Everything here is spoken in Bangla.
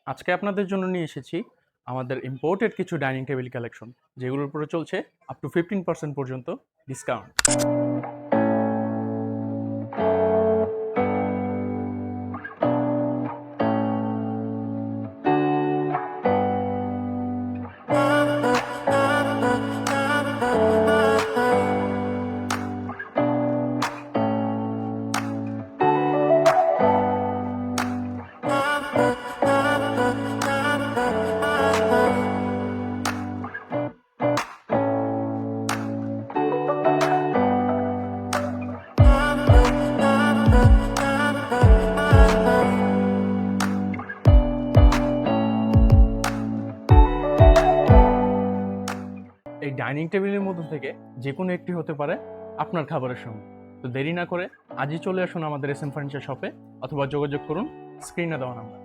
আজকে আপনাদের জন্য নিয়ে এসেছি আমাদের ইম্পোর্টেড কিছু ডাইনিং টেবিল কালেকশন, যেগুলোর উপরে চলছে আপ টু 15% পর্যন্ত ডিসকাউন্ট। এই ডাইনিং টেবিলের মধ্যে থেকে যে কোনো একটি হতে পারে আপনার খাবারের সঙ্গে। তো দেরি না করে আজই চলে আসুন আমাদের এস এম ফার্নিচার শপে, অথবা যোগাযোগ করুন স্ক্রিনে দেওয়া নাম্বার।